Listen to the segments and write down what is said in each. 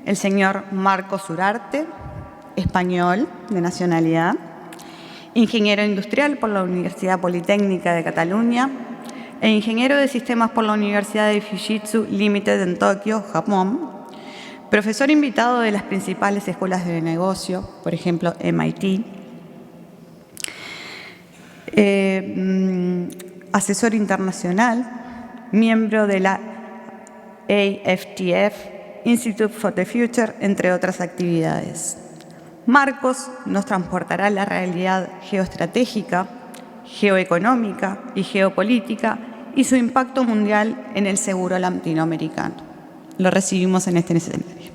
el señor Marcos Urarte, español, de nacionalidad, ingeniero industrial por la Universidad Politécnica de Cataluña e ingeniero de sistemas por la Universidad de Fujitsu Limited en Tokio, Japón, profesor invitado de las principales escuelas de negocio, por ejemplo, MIT, asesor internacional, miembro de la AFTF, Institute for the Future, entre otras actividades. Marcos nos transportará a la realidad geoestratégica, geoeconómica y geopolítica y su impacto mundial en el seguro latinoamericano. Lo recibimos en este escenario.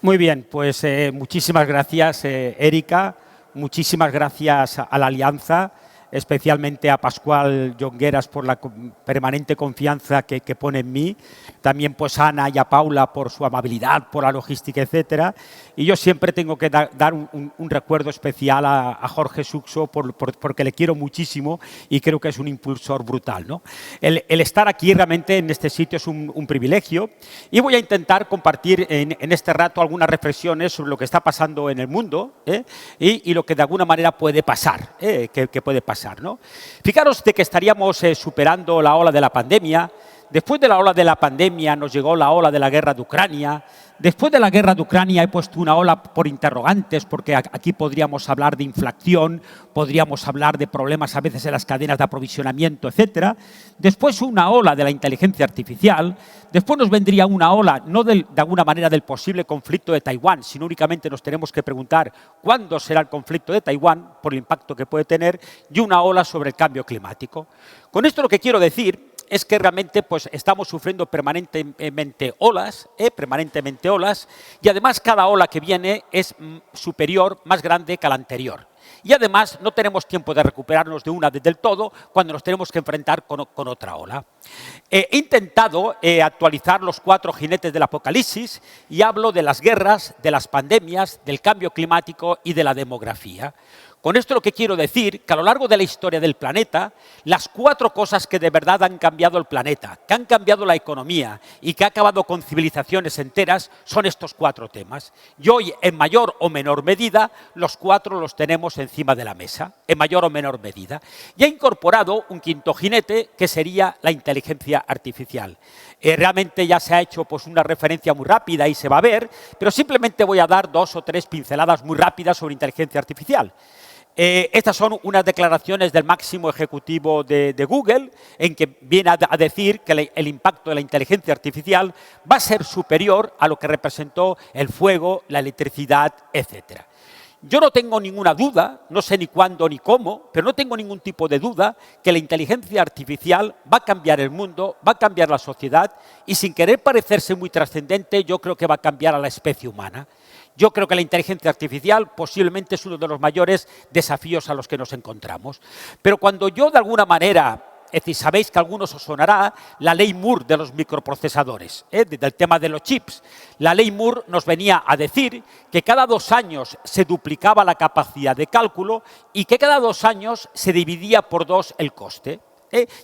Muy bien, pues muchísimas gracias, Erika. Muchísimas gracias a la Alianza, especialmente a Pascual Jongueras por la permanente confianza que pone en mí, también pues a Ana y a Paula por su amabilidad, por la logística, etcétera. Y yo siempre tengo que dar un recuerdo especial a Jorge Suxo porque le quiero muchísimo y creo que es un impulsor brutal, ¿no? El estar aquí realmente en este sitio es un privilegio y voy a intentar compartir en este rato algunas reflexiones sobre lo que está pasando en el mundo y lo que de alguna manera puede pasar, que puede pasar, ¿no? Fijaros de que estaríamos superando la ola de la pandemia. Después de la ola de la pandemia nos llegó la ola de la guerra de Ucrania. Después de la guerra de Ucrania he puesto una ola por interrogantes porque aquí podríamos hablar de inflación, podríamos hablar de problemas a veces en las cadenas de aprovisionamiento, etcétera. Después una ola de la inteligencia artificial. Después nos vendría una ola, no de alguna manera del posible conflicto de Taiwán, sino únicamente nos tenemos que preguntar cuándo será el conflicto de Taiwán por el impacto que puede tener, y una ola sobre el cambio climático. Con esto lo que quiero decir es que realmente pues, estamos sufriendo permanentemente olas, y además cada ola que viene es superior, más grande que la anterior. Y además no tenemos tiempo de recuperarnos de una del todo cuando nos tenemos que enfrentar con otra ola. He intentado actualizar los 4 jinetes del apocalipsis y hablo de las guerras, de las pandemias, del cambio climático y de la demografía. Con esto lo que quiero decir que a lo largo de la historia del planeta, las 4 cosas que de verdad han cambiado el planeta, que han cambiado la economía y que han acabado con civilizaciones enteras, son estos 4 temas. Y hoy, en mayor o menor medida, los 4 los tenemos encima de la mesa, en mayor o menor medida. Y he incorporado un 5.º jinete, que sería la inteligencia artificial. Realmente ya se ha hecho pues, una referencia muy rápida y se va a ver, pero simplemente voy a dar 2 o 3 pinceladas muy rápidas sobre inteligencia artificial. Estas son unas declaraciones del máximo ejecutivo de Google, en que viene a decir que el impacto de la inteligencia artificial va a ser superior a lo que representó el fuego, la electricidad, etcétera. Yo no tengo ninguna duda, no sé ni cuándo ni cómo, pero no tengo ningún tipo de duda que la inteligencia artificial va a cambiar el mundo, va a cambiar la sociedad y sin querer parecerse muy trascendente, yo creo que va a cambiar a la especie humana. Yo creo que la inteligencia artificial posiblemente es uno de los mayores desafíos a los que nos encontramos. Pero cuando yo de alguna manera, es decir, sabéis que a algunos os sonará la ley Moore de los microprocesadores, del tema de los chips. La ley Moore nos venía a decir que cada 2 años se duplicaba la capacidad de cálculo y que cada 2 años se dividía por 2 el coste.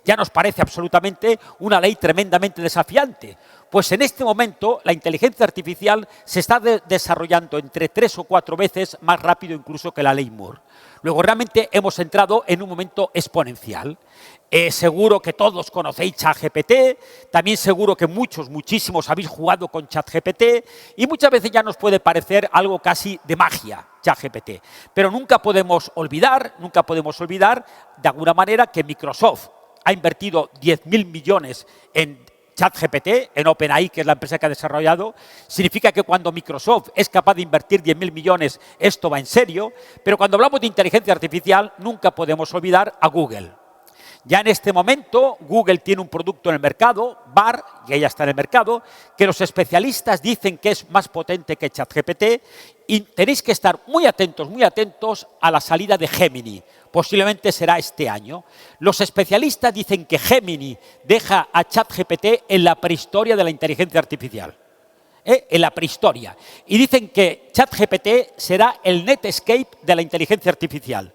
Ya nos parece absolutamente una ley tremendamente desafiante. Pues en este momento la inteligencia artificial se está desarrollando entre 3 o 4 veces más rápido incluso que la ley Moore. Luego realmente hemos entrado en un momento exponencial. Seguro que todos conocéis ChatGPT, también seguro que muchísimos habéis jugado con ChatGPT y muchas veces ya nos puede parecer algo casi de magia, ChatGPT. Pero nunca podemos olvidar de alguna manera que Microsoft ha invertido 10.000 millones en ChatGPT, en OpenAI, que es la empresa que ha desarrollado. Significa que cuando Microsoft es capaz de invertir 10.000 millones, esto va en serio. Pero cuando hablamos de inteligencia artificial, nunca podemos olvidar a Google. Ya en este momento, Google tiene un producto en el mercado, Bard, que ya está en el mercado, que los especialistas dicen que es más potente que ChatGPT, y tenéis que estar muy atentos a la salida de Gemini. Posiblemente será este año. Los especialistas dicen que Gemini deja a ChatGPT en la prehistoria de la inteligencia artificial. En la prehistoria. Y dicen que ChatGPT será el Netscape de la inteligencia artificial.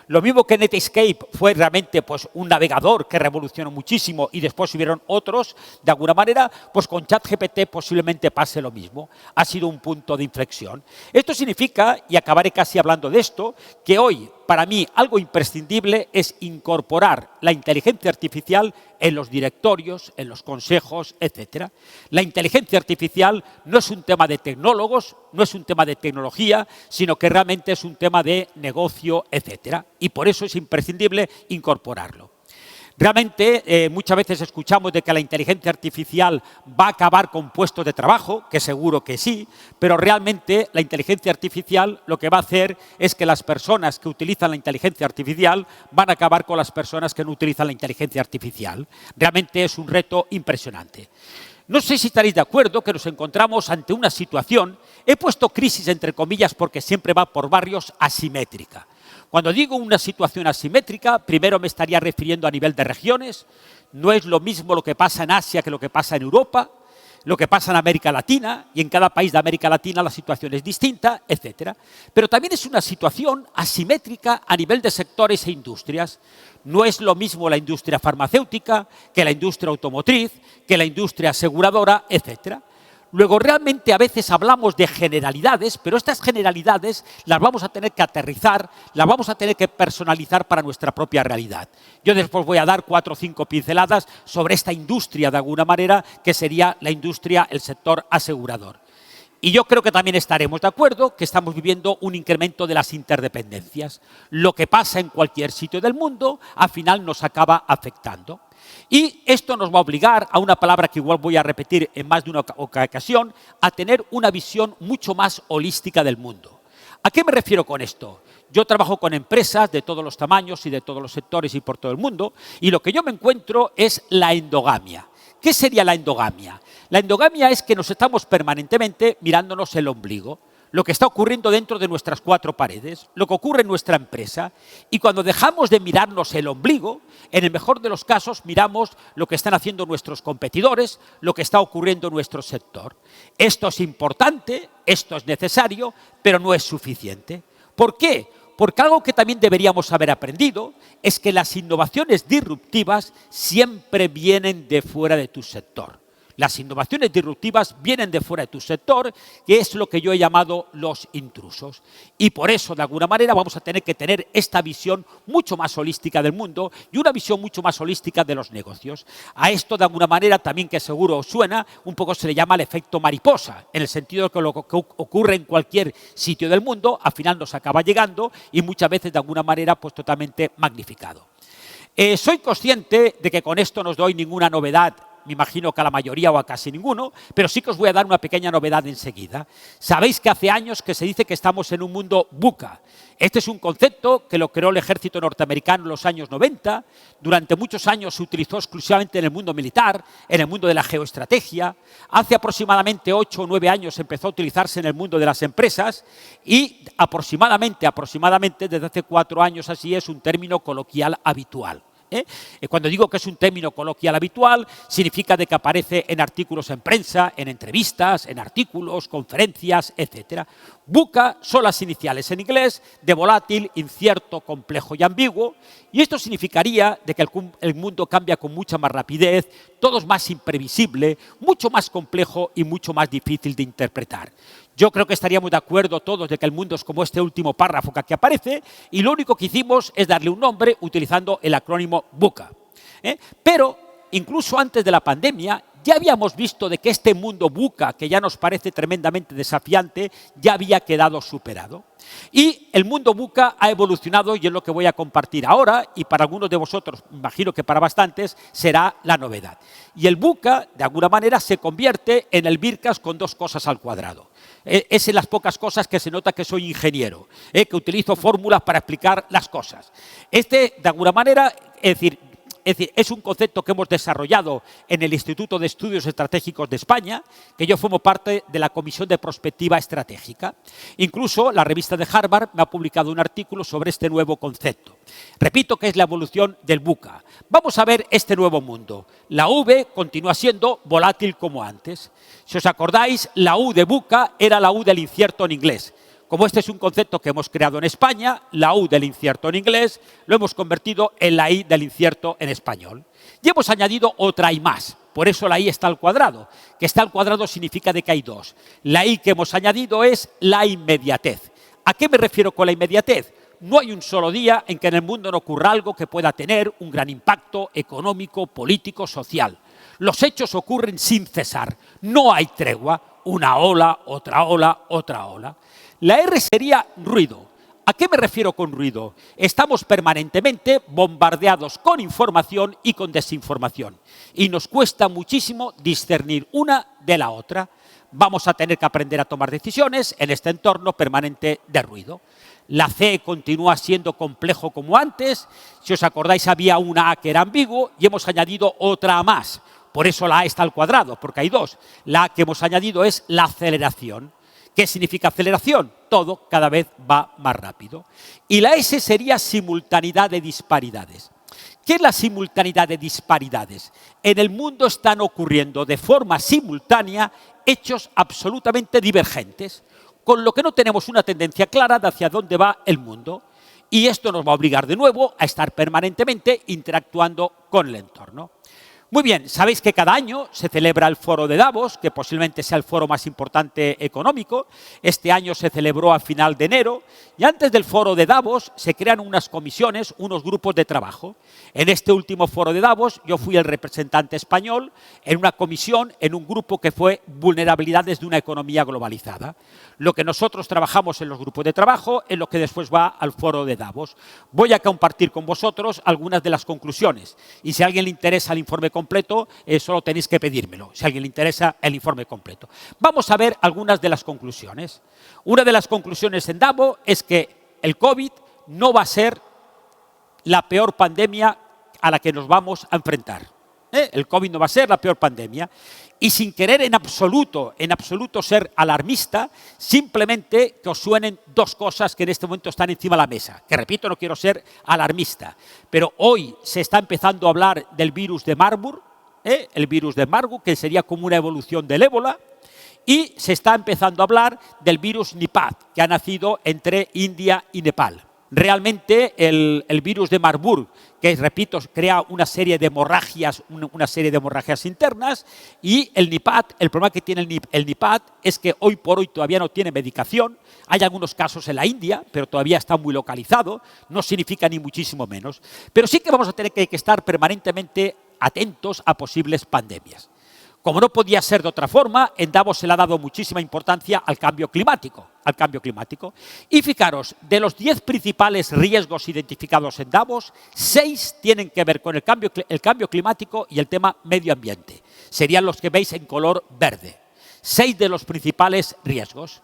Lo mismo que Netscape fue realmente pues, un navegador que revolucionó muchísimo y después hubieron otros, de alguna manera, pues con ChatGPT posiblemente pase lo mismo. Ha sido un punto de inflexión. Esto significa, y acabaré casi hablando de esto, que hoy, para mí, algo imprescindible es incorporar la inteligencia artificial en los directorios, en los consejos, etc. La inteligencia artificial no es un tema de tecnólogos, no es un tema de tecnología, sino que realmente es un tema de negocio, etc. Y por eso es imprescindible incorporarlo. Realmente, muchas veces escuchamos de que la inteligencia artificial va a acabar con puestos de trabajo, que seguro que sí, pero realmente la inteligencia artificial lo que va a hacer es que las personas que utilizan la inteligencia artificial van a acabar con las personas que no utilizan la inteligencia artificial. Realmente es un reto impresionante. No sé si estaréis de acuerdo que nos encontramos ante una situación, he puesto crisis entre comillas porque siempre va por barrios, asimétrica. Cuando digo una situación asimétrica, primero me estaría refiriendo a nivel de regiones. No es lo mismo lo que pasa en Asia que lo que pasa en Europa, lo que pasa en América Latina, y en cada país de América Latina la situación es distinta, etc. Pero también es una situación asimétrica a nivel de sectores e industrias. No es lo mismo la industria farmacéutica que la industria automotriz, que la industria aseguradora, etc. Luego, realmente a veces hablamos de generalidades, pero estas generalidades las vamos a tener que aterrizar, las vamos a tener que personalizar para nuestra propia realidad. Yo después voy a dar 4 o 5 pinceladas sobre esta industria, de alguna manera, que sería la industria, el sector asegurador. Y yo creo que también estaremos de acuerdo que estamos viviendo un incremento de las interdependencias. Lo que pasa en cualquier sitio del mundo, al final nos acaba afectando. Y esto nos va a obligar a una palabra que igual voy a repetir en más de una ocasión, a tener una visión mucho más holística del mundo. ¿A qué me refiero con esto? Yo trabajo con empresas de todos los tamaños y de todos los sectores y por todo el mundo, y lo que yo me encuentro es la endogamia. ¿Qué sería la endogamia? La endogamia es que nos estamos permanentemente mirándonos el ombligo, lo que está ocurriendo dentro de nuestras 4 paredes, lo que ocurre en nuestra empresa, y cuando dejamos de mirarnos el ombligo, en el mejor de los casos miramos lo que están haciendo nuestros competidores, lo que está ocurriendo en nuestro sector. Esto es importante, esto es necesario, pero no es suficiente. ¿Por qué? Porque algo que también deberíamos haber aprendido es que las innovaciones disruptivas siempre vienen de fuera de tu sector. Las innovaciones disruptivas vienen de fuera de tu sector, que es lo que yo he llamado los intrusos. Y por eso, de alguna manera, vamos a tener que tener esta visión mucho más holística del mundo y una visión mucho más holística de los negocios. A esto, de alguna manera, también que seguro os suena, un poco se le llama el efecto mariposa, en el sentido de que lo que ocurre en cualquier sitio del mundo, al final nos acaba llegando y muchas veces, de alguna manera, pues totalmente magnificado. Soy consciente de que con esto no os doy ninguna novedad, me imagino que a la mayoría o a casi ninguno, pero sí que os voy a dar una pequeña novedad enseguida. Sabéis que hace años que se dice que estamos en un mundo VUCA. Este es un concepto que lo creó el ejército norteamericano en los años 90. Durante muchos años se utilizó exclusivamente en el mundo militar, en el mundo de la geoestrategia. Hace aproximadamente 8 o 9 años empezó a utilizarse en el mundo de las empresas y aproximadamente desde hace 4 años así es un término coloquial habitual. Cuando digo que es un término coloquial habitual, significa de que aparece en artículos en prensa, en entrevistas, en artículos, conferencias, etc. VUCA son las iniciales en inglés de volátil, incierto, complejo y ambiguo, y esto significaría de que el mundo cambia con mucha más rapidez, todo es más imprevisible, mucho más complejo y mucho más difícil de interpretar. Yo creo que estaríamos de acuerdo todos de que el mundo es como este último párrafo que aquí aparece y lo único que hicimos es darle un nombre utilizando el acrónimo VUCA. Pero incluso antes de la pandemia ya habíamos visto de que este mundo VUCA, que ya nos parece tremendamente desafiante, ya había quedado superado. Y el mundo VUCA ha evolucionado y es lo que voy a compartir ahora y para algunos de vosotros, imagino que para bastantes, será la novedad. Y el VUCA, de alguna manera, se convierte en el VIRCAS con 2 cosas al cuadrado. Es en las pocas cosas que se nota que soy ingeniero, que utilizo fórmulas para explicar las cosas. De alguna manera, es un concepto que hemos desarrollado en el Instituto de Estudios Estratégicos de España, que yo formo parte de la Comisión de Prospectiva Estratégica. Incluso la revista de Harvard me ha publicado un artículo sobre este nuevo concepto. Repito que es la evolución del VUCA. Vamos a ver este nuevo mundo. La V continúa siendo volátil como antes. Si os acordáis, la U de VUCA era la U del incierto en inglés. Como este es un concepto que hemos creado en España, la U del incierto en inglés lo hemos convertido en la I del incierto en español. Y hemos añadido otra I más. Por eso la I está al cuadrado. Que está al cuadrado significa de que hay dos. La I que hemos añadido es la inmediatez. ¿A qué me refiero con la inmediatez? No hay un solo día en que en el mundo no ocurra algo que pueda tener un gran impacto económico, político, social. Los hechos ocurren sin cesar. No hay tregua. Una ola, otra ola, otra ola. La R sería ruido. ¿A qué me refiero con ruido? Estamos permanentemente bombardeados con información y con desinformación. Y nos cuesta muchísimo discernir una de la otra. Vamos a tener que aprender a tomar decisiones en este entorno permanente de ruido. La C continúa siendo complejo como antes. Si os acordáis, había una A que era ambiguo y hemos añadido otra A más. Por eso la A está al cuadrado, porque hay dos. La A que hemos añadido es la aceleración. ¿Qué significa aceleración? Todo cada vez va más rápido. Y la S sería simultaneidad de disparidades. ¿Qué es la simultaneidad de disparidades? En el mundo están ocurriendo de forma simultánea hechos absolutamente divergentes, con lo que no tenemos una tendencia clara de hacia dónde va el mundo. Y esto nos va a obligar de nuevo a estar permanentemente interactuando con el entorno. Muy bien, sabéis que cada año se celebra el Foro de Davos, que posiblemente sea el foro más importante económico. Este año se celebró a final de enero y antes del Foro de Davos se crean unas comisiones, unos grupos de trabajo. En este último Foro de Davos yo fui el representante español en una comisión, en un grupo que fue vulnerabilidades de una economía globalizada. Lo que nosotros trabajamos en los grupos de trabajo es lo que después va al Foro de Davos. Voy a compartir con vosotros algunas de las conclusiones y si a alguien le interesa el informe completo, solo tenéis que pedírmelo, si a alguien le interesa el informe completo. Vamos a ver algunas de las conclusiones. Una de las conclusiones en Davos es que el COVID no va a ser la peor pandemia a la que nos vamos a enfrentar. El COVID no va a ser la peor pandemia. Y sin querer en absoluto ser alarmista, simplemente que os suenen dos cosas que en este momento están encima de la mesa. Que repito, no quiero ser alarmista, pero hoy se está empezando a hablar del virus de Marburg, el virus de Marburg, que sería como una evolución del ébola, y se está empezando a hablar del virus Nipah, que ha nacido entre India y Nepal. Realmente el virus de Marburg, que repito, crea una serie de hemorragias, internas, y el Nipah, el problema que tiene el Nipah es que hoy por hoy todavía no tiene medicación. Hay algunos casos en la India, pero todavía está muy localizado, no significa ni muchísimo menos. Pero sí que vamos a tener que estar permanentemente atentos a posibles pandemias. Como no podía ser de otra forma, en Davos se le ha dado muchísima importancia al cambio climático. Y fijaros, de los 10 principales riesgos identificados en Davos, 6 tienen que ver con el cambio climático y el tema medio ambiente. Serían los que veis en color verde. 6 de los principales riesgos.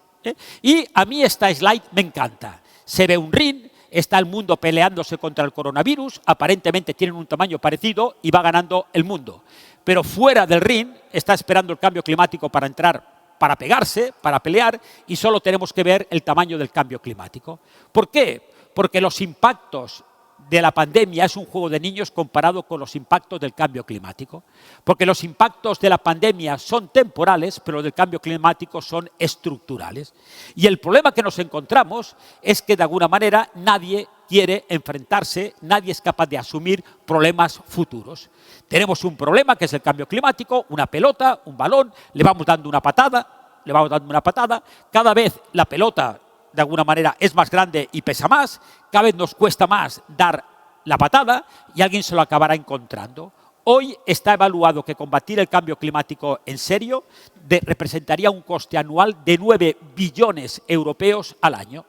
Y a mí esta slide me encanta. Se ve un ring, está el mundo peleándose contra el coronavirus, aparentemente tienen un tamaño parecido y va ganando el mundo. Pero fuera del ring está esperando el cambio climático para entrar, para pegarse, para pelear, y solo tenemos que ver el tamaño del cambio climático. ¿Por qué? Porque los impactos de la pandemia es un juego de niños comparado con los impactos del cambio climático. Porque los impactos de la pandemia son temporales, pero los del cambio climático son estructurales. Y el problema que nos encontramos es que de alguna manera nadie quiere enfrentarse, nadie es capaz de asumir problemas futuros. Tenemos un problema que es el cambio climático, una pelota, un balón, le vamos dando una patada, cada vez la pelota de alguna manera es más grande y pesa más, cada vez nos cuesta más dar la patada y alguien se lo acabará encontrando. Hoy está evaluado que combatir el cambio climático en serio representaría un coste anual de 9 billones europeos al año.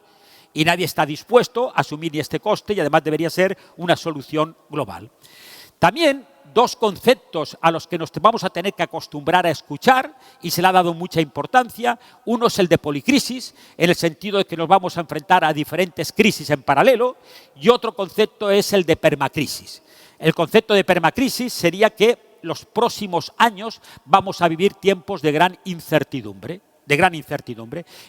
Y nadie está dispuesto a asumir este coste y además debería ser una solución global. También dos conceptos a los que nos vamos a tener que acostumbrar a escuchar y se le ha dado mucha importancia. Uno es el de policrisis, en el sentido de que nos vamos a enfrentar a diferentes crisis en paralelo, y otro concepto es el de permacrisis. El concepto de permacrisis sería que los próximos años vamos a vivir tiempos de gran incertidumbre.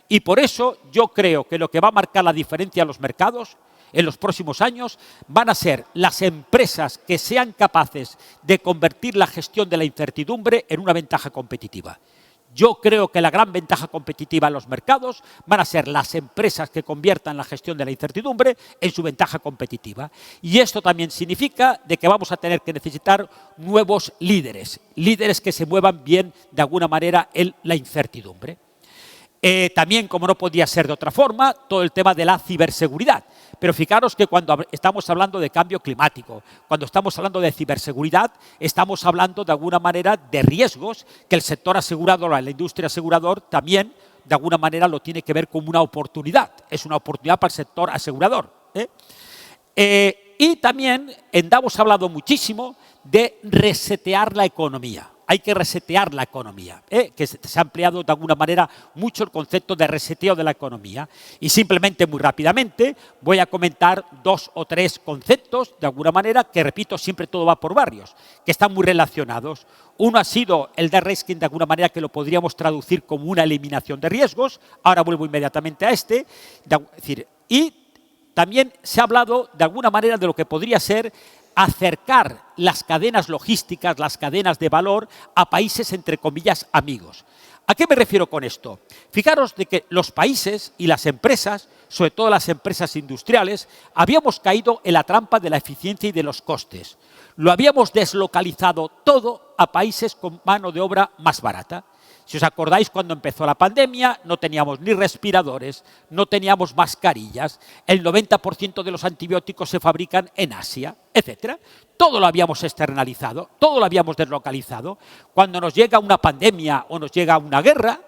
Y por eso yo creo que lo que va a marcar la diferencia en los mercados en los próximos años van a ser las empresas que sean capaces de convertir la gestión de la incertidumbre en una ventaja competitiva. Yo creo que la gran ventaja competitiva en los mercados van a ser las empresas que conviertan la gestión de la incertidumbre en su ventaja competitiva. Y esto también significa de que vamos a tener que necesitar nuevos líderes, líderes que se muevan bien de alguna manera en la incertidumbre. También, como no podía ser de otra forma, todo el tema de la ciberseguridad. Pero fijaros que cuando estamos hablando de cambio climático, cuando estamos hablando de ciberseguridad, estamos hablando de alguna manera de riesgos que el sector asegurador, la industria asegurador, también de alguna manera lo tiene que ver como una oportunidad. Es una oportunidad para el sector asegurador. Y también en Davos ha hablado muchísimo de resetear la economía. Hay que resetear la economía, que se ha empleado de alguna manera mucho el concepto de reseteo de la economía. Y simplemente, muy rápidamente, voy a comentar 2 o 3 conceptos, de alguna manera, que repito, siempre todo va por barrios, que están muy relacionados. Uno ha sido el de risking, de alguna manera, que lo podríamos traducir como una eliminación de riesgos. Ahora vuelvo inmediatamente a este. Y también se ha hablado, de alguna manera, de lo que podría ser acercar las cadenas logísticas, las cadenas de valor, a países, entre comillas, amigos. ¿A qué me refiero con esto? Fijaros de que los países y las empresas, sobre todo las empresas industriales, habíamos caído en la trampa de la eficiencia y de los costes. Lo habíamos deslocalizado todo a países con mano de obra más barata. Si os acordáis, cuando empezó la pandemia, no teníamos ni respiradores, no teníamos mascarillas, el 90% de los antibióticos se fabrican en Asia, etc. Todo lo habíamos externalizado, todo lo habíamos deslocalizado. Cuando nos llega una pandemia o nos llega una guerra,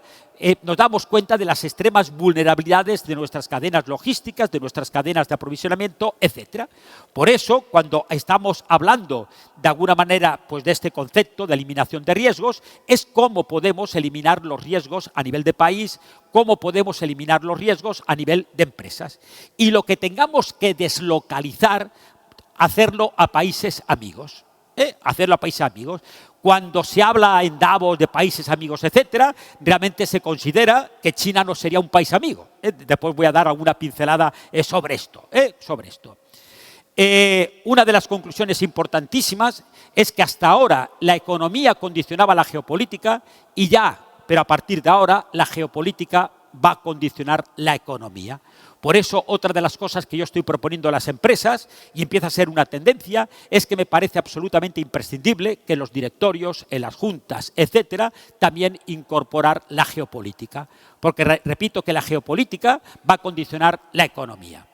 nos damos cuenta de las extremas vulnerabilidades de nuestras cadenas logísticas, de nuestras cadenas de aprovisionamiento, etc. Por eso, cuando estamos hablando de alguna manera pues, de este concepto de eliminación de riesgos, es cómo podemos eliminar los riesgos a nivel de país, cómo podemos eliminar los riesgos a nivel de empresas. Y lo que tengamos que deslocalizar, hacerlo a países amigos. Hacerlo a países amigos. Cuando se habla en Davos de países amigos, etcétera, realmente se considera que China no sería un país amigo. Después voy a dar alguna pincelada sobre esto. Una de las conclusiones importantísimas es que hasta ahora la economía condicionaba la geopolítica y ya, pero a partir de ahora, la geopolítica va a condicionar la economía. Por eso, otra de las cosas que yo estoy proponiendo a las empresas, y empieza a ser una tendencia, es que me parece absolutamente imprescindible que en los directorios, en las juntas, etcétera, también incorporar la geopolítica. Porque repito que la geopolítica va a condicionar la economía.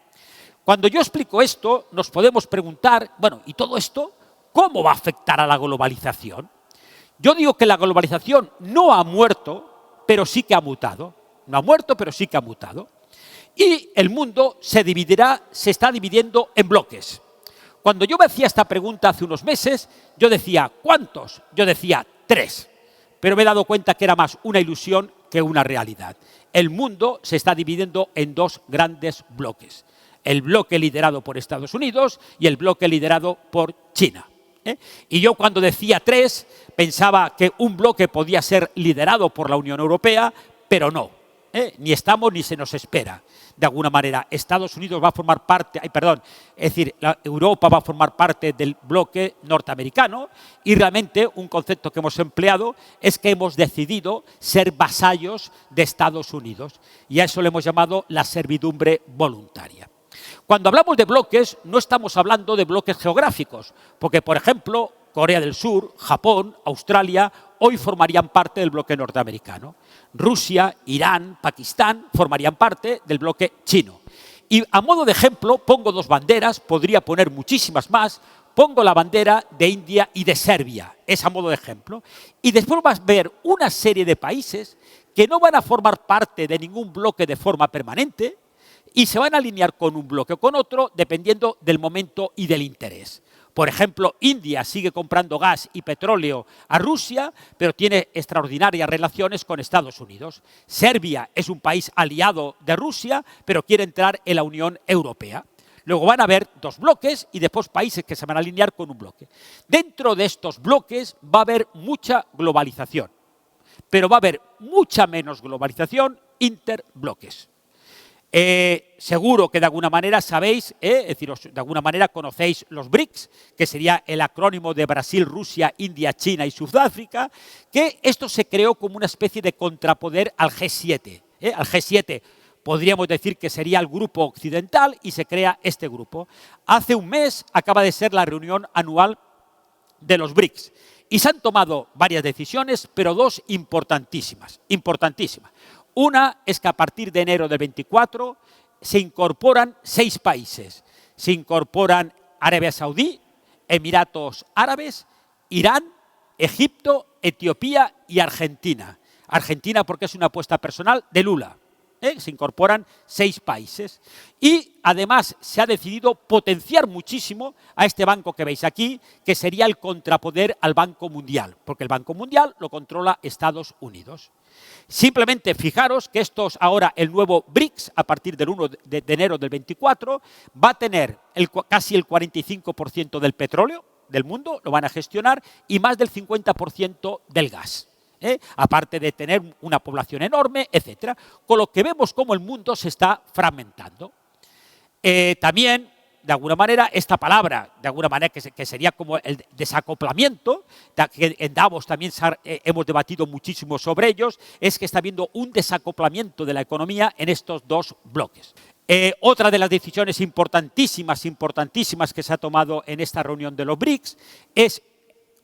Cuando yo explico esto, nos podemos preguntar, bueno, ¿y todo esto cómo va a afectar a la globalización? Yo digo que la globalización no ha muerto, pero sí que ha mutado. No ha muerto, pero sí que ha mutado. Y el mundo se está dividiendo en bloques. Cuando yo me hacía esta pregunta hace unos meses, yo decía, ¿cuántos? Yo decía 3. Pero me he dado cuenta que era más una ilusión que una realidad. El mundo se está dividiendo en 2 grandes bloques. El bloque liderado por Estados Unidos y el bloque liderado por China. Y yo cuando decía 3, pensaba que un bloque podía ser liderado por la Unión Europea, pero no. Ni estamos ni se nos espera. De alguna manera, Estados Unidos va a formar parte, Europa va a formar parte del bloque norteamericano y realmente un concepto que hemos empleado es que hemos decidido ser vasallos de Estados Unidos y a eso le hemos llamado la servidumbre voluntaria. Cuando hablamos de bloques, no estamos hablando de bloques geográficos, porque, por ejemplo, Corea del Sur, Japón, Australia, hoy formarían parte del bloque norteamericano. Rusia, Irán, Pakistán formarían parte del bloque chino. Y a modo de ejemplo, pongo 2 banderas, podría poner muchísimas más, pongo la bandera de India y de Serbia, es a modo de ejemplo. Y después vas a ver una serie de países que no van a formar parte de ningún bloque de forma permanente y se van a alinear con un bloque o con otro dependiendo del momento y del interés. Por ejemplo, India sigue comprando gas y petróleo a Rusia, pero tiene extraordinarias relaciones con Estados Unidos. Serbia es un país aliado de Rusia, pero quiere entrar en la Unión Europea. Luego van a haber 2 bloques y después países que se van a alinear con un bloque. Dentro de estos bloques va a haber mucha globalización, pero va a haber mucha menos globalización interbloques. Seguro que de alguna manera sabéis, es decir, de alguna manera conocéis los BRICS, que sería el acrónimo de Brasil, Rusia, India, China y Sudáfrica, que esto se creó como una especie de contrapoder al G7. Al G7 podríamos decir que sería el grupo occidental y se crea este grupo. Hace un mes acaba de ser la reunión anual de los BRICS y se han tomado varias decisiones, pero dos importantísimas, importantísimas. Una es que a partir de enero del 24 se incorporan 6 países. Se incorporan Arabia Saudí, Emiratos Árabes, Irán, Egipto, Etiopía y Argentina. Argentina porque es una apuesta personal de Lula. Se incorporan 6 países y además se ha decidido potenciar muchísimo a este banco que veis aquí, que sería el contrapoder al Banco Mundial, porque el Banco Mundial lo controla Estados Unidos. Simplemente fijaros que estos ahora, el nuevo BRICS, a partir del 1 de enero del 24, va a tener casi el 45% del petróleo del mundo, lo van a gestionar, y más del 50% del gas. Aparte de tener una población enorme, etcétera, con lo que vemos cómo el mundo se está fragmentando. También, de alguna manera, esta palabra, de alguna manera que sería como el desacoplamiento, que en Davos también hemos debatido muchísimo sobre ellos, es que está habiendo un desacoplamiento de la economía en estos dos bloques. Otra de las decisiones importantísimas que se ha tomado en esta reunión de los BRICS es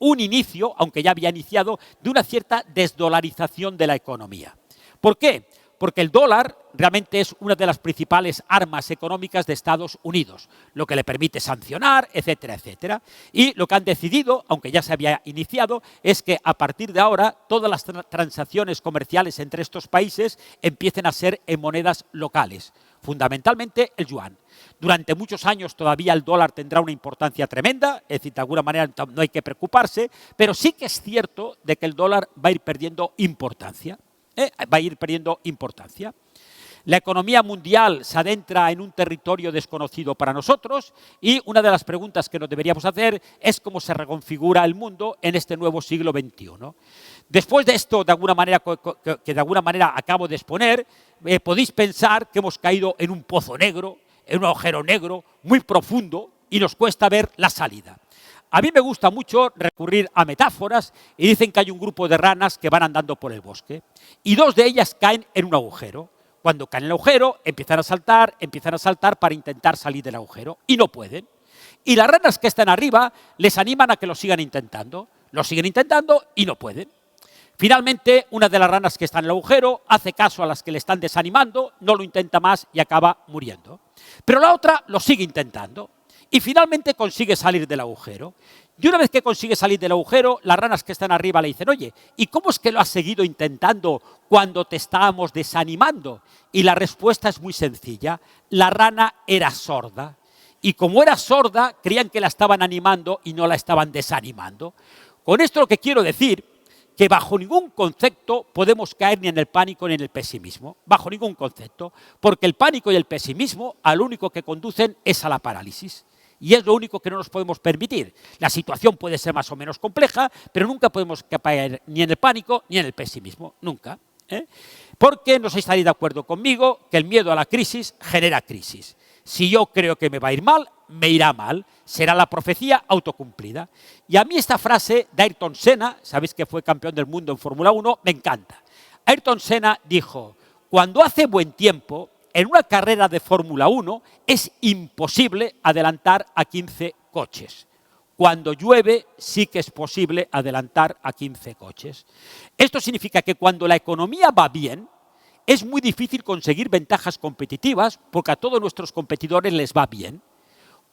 un inicio, aunque ya había iniciado, de una cierta desdolarización de la economía. ¿Por qué? Porque el dólar realmente es una de las principales armas económicas de Estados Unidos, lo que le permite sancionar, etcétera, etcétera. Y lo que han decidido, aunque ya se había iniciado, es que a partir de ahora todas las transacciones comerciales entre estos países empiecen a ser en monedas locales, fundamentalmente el yuan. Durante muchos años todavía el dólar tendrá una importancia tremenda, es decir, de alguna manera no hay que preocuparse, pero sí que es cierto de que el dólar va a ir perdiendo importancia. Va a ir perdiendo importancia. La economía mundial se adentra en un territorio desconocido para nosotros y una de las preguntas que nos deberíamos hacer es cómo se reconfigura el mundo en este nuevo siglo XXI. Después de esto, de alguna manera, que de alguna manera acabo de exponer, podéis pensar que hemos caído en un pozo negro, en un agujero negro muy profundo y nos cuesta ver la salida. A mí me gusta mucho recurrir a metáforas y dicen que hay un grupo de ranas que van andando por el bosque y 2 de ellas caen en un agujero. Cuando caen en el agujero empiezan a saltar para intentar salir del agujero y no pueden. Y las ranas que están arriba les animan a que lo siguen intentando y no pueden. Finalmente, una de las ranas que está en el agujero hace caso a las que le están desanimando, no lo intenta más y acaba muriendo. Pero la otra lo sigue intentando. Y finalmente consigue salir del agujero. Y una vez que consigue salir del agujero, las ranas que están arriba le dicen, oye, ¿y cómo es que lo has seguido intentando cuando te estábamos desanimando? Y la respuesta es muy sencilla. La rana era sorda. Y como era sorda, creían que la estaban animando y no la estaban desanimando. Con esto lo que quiero decir, que bajo ningún concepto podemos caer ni en el pánico ni en el pesimismo. Bajo ningún concepto. Porque el pánico y el pesimismo al único que conducen es a la parálisis. Y es lo único que no nos podemos permitir. La situación puede ser más o menos compleja, pero nunca podemos caer ni en el pánico ni en el pesimismo. Nunca. Porque no sé si estaréis de acuerdo conmigo que el miedo a la crisis genera crisis. Si yo creo que me va a ir mal, me irá mal. Será la profecía autocumplida. Y a mí esta frase de Ayrton Senna, sabéis que fue campeón del mundo en Fórmula 1, me encanta. Ayrton Senna dijo, cuando hace buen tiempo, en una carrera de Fórmula 1 es imposible adelantar a 15 coches. Cuando llueve sí que es posible adelantar a 15 coches. Esto significa que cuando la economía va bien, es muy difícil conseguir ventajas competitivas porque a todos nuestros competidores les va bien.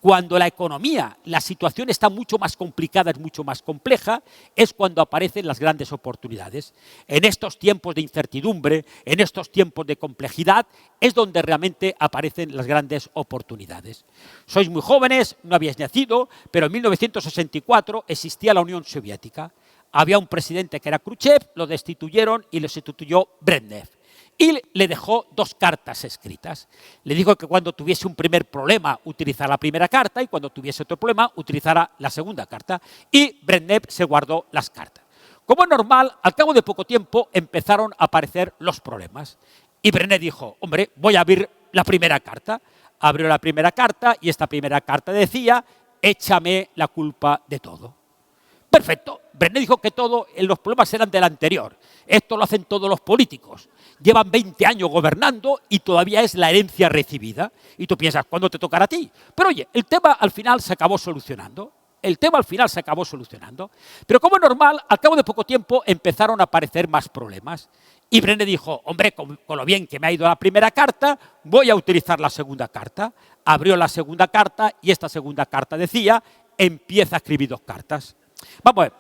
Cuando la economía, la situación está mucho más complicada, es mucho más compleja, es cuando aparecen las grandes oportunidades. En estos tiempos de incertidumbre, en estos tiempos de complejidad, es donde realmente aparecen las grandes oportunidades. Sois muy jóvenes, no habíais nacido, pero en 1964 existía la Unión Soviética. Había un presidente que era Khrushchev, lo destituyeron y lo sustituyó Brezhnev. Y le dejó 2 cartas escritas. Le dijo que cuando tuviese un primer problema utilizara la primera carta y cuando tuviese otro problema utilizara la segunda carta. Y Brezhnev se guardó las cartas. Como es normal, al cabo de poco tiempo empezaron a aparecer los problemas. Y Brezhnev dijo, hombre, voy a abrir la primera carta. Abrió la primera carta y esta primera carta decía: échame la culpa de todo. Perfecto. Brené dijo que los problemas eran del anterior. Esto lo hacen todos los políticos. Llevan 20 años gobernando y todavía es la herencia recibida. Y tú piensas, ¿cuándo te tocará a ti? Pero oye, el tema al final se acabó solucionando. Pero como es normal, al cabo de poco tiempo empezaron a aparecer más problemas. Y Brené dijo, hombre, con lo bien que me ha ido la primera carta, voy a utilizar la segunda carta. Abrió la segunda carta y esta segunda carta decía: empieza a escribir 2 cartas. Vamos a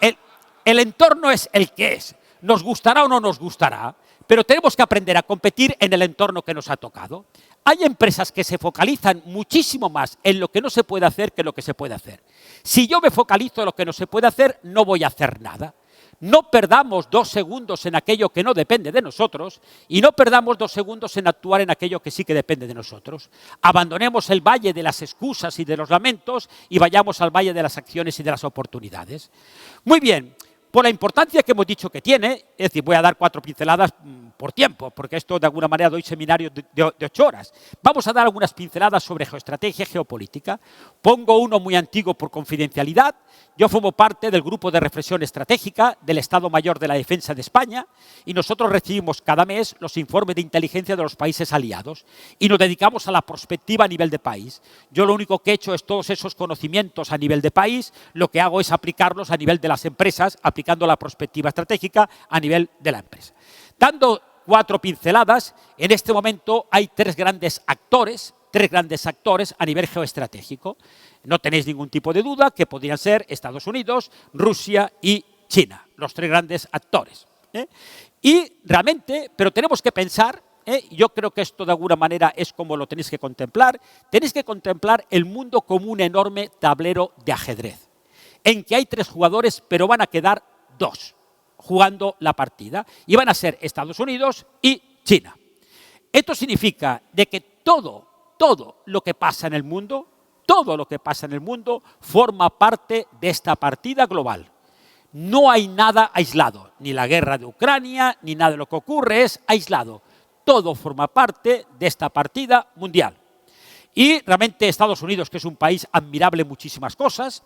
ver, el entorno es el que es. Nos gustará o no nos gustará, pero tenemos que aprender a competir en el entorno que nos ha tocado. Hay empresas que se focalizan muchísimo más en lo que no se puede hacer que en lo que se puede hacer. Si yo me focalizo en lo que no se puede hacer, no voy a hacer nada. No perdamos 2 segundos en aquello que no depende de nosotros y no perdamos 2 segundos en actuar en aquello que sí que depende de nosotros. Abandonemos el valle de las excusas y de los lamentos y vayamos al valle de las acciones y de las oportunidades. Muy bien. Por la importancia que hemos dicho que tiene, es decir, voy a dar 4 pinceladas por tiempo, porque esto de alguna manera doy seminarios de 8 horas. Vamos a dar algunas pinceladas sobre geoestrategia y geopolítica. Pongo uno muy antiguo por confidencialidad. Yo formo parte del grupo de reflexión estratégica del Estado Mayor de la Defensa de España y nosotros recibimos cada mes los informes de inteligencia de los países aliados y nos dedicamos a la prospectiva a nivel de país. Yo lo único que he hecho es todos esos conocimientos a nivel de país, lo que hago es aplicarlos a nivel de las empresas, aplicando la prospectiva estratégica a nivel de la empresa. Dando 4 pinceladas, en este momento hay 3 grandes actores a nivel geoestratégico. No tenéis ningún tipo de duda que podrían ser Estados Unidos, Rusia y China, los 3 grandes actores. Y realmente, pero tenemos que pensar, yo creo que esto de alguna manera es como lo tenéis que contemplar el mundo como un enorme tablero de ajedrez, en que hay 3 jugadores, pero van a quedar 2 jugando la partida, y van a ser Estados Unidos y China. Esto significa de que todo lo que pasa en el mundo, forma parte de esta partida global. No hay nada aislado, ni la guerra de Ucrania, ni nada de lo que ocurre es aislado. Todo forma parte de esta partida mundial. Y realmente Estados Unidos, que es un país admirable en muchísimas cosas,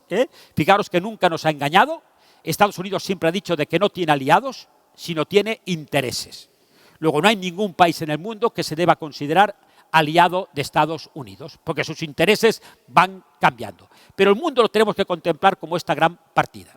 fijaros que nunca nos ha engañado. Estados Unidos siempre ha dicho de que no tiene aliados, sino tiene intereses. Luego no hay ningún país en el mundo que se deba considerar aliado de Estados Unidos, porque sus intereses van cambiando. Pero el mundo lo tenemos que contemplar como esta gran partida.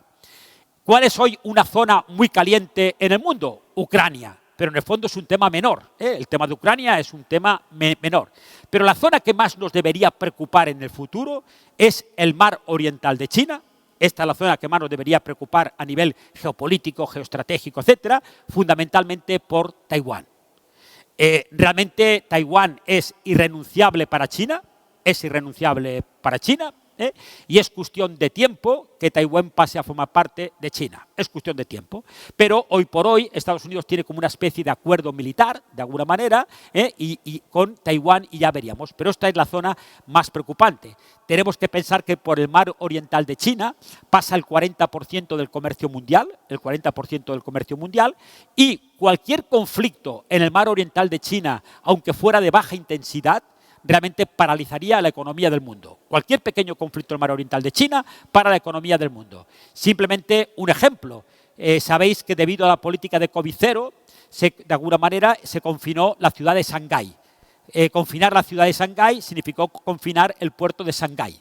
¿Cuál es hoy una zona muy caliente en el mundo? Ucrania. Pero en el fondo es un tema menor. El tema de Ucrania es un tema menor. Pero la zona que más nos debería preocupar en el futuro es el mar oriental de China. Esta es la zona que más nos debería preocupar a nivel geopolítico, geoestratégico, etcétera, fundamentalmente por Taiwán. Realmente Taiwán es irrenunciable para China, y es cuestión de tiempo que Taiwán pase a formar parte de China. Es cuestión de tiempo. Pero hoy por hoy Estados Unidos tiene como una especie de acuerdo militar, de alguna manera, y con Taiwán, y ya veríamos. Pero esta es la zona más preocupante. Tenemos que pensar que por el mar oriental de China pasa el 40% del comercio mundial, y cualquier conflicto en el mar oriental de China, aunque fuera de baja intensidad, realmente paralizaría la economía del mundo. Cualquier pequeño conflicto en el mar oriental de China para la economía del mundo. Simplemente un ejemplo. Sabéis que debido a la política de COVID-0, de alguna manera se confinó la ciudad de Shanghái. Confinar la ciudad de Shanghái significó confinar el puerto de Shanghái.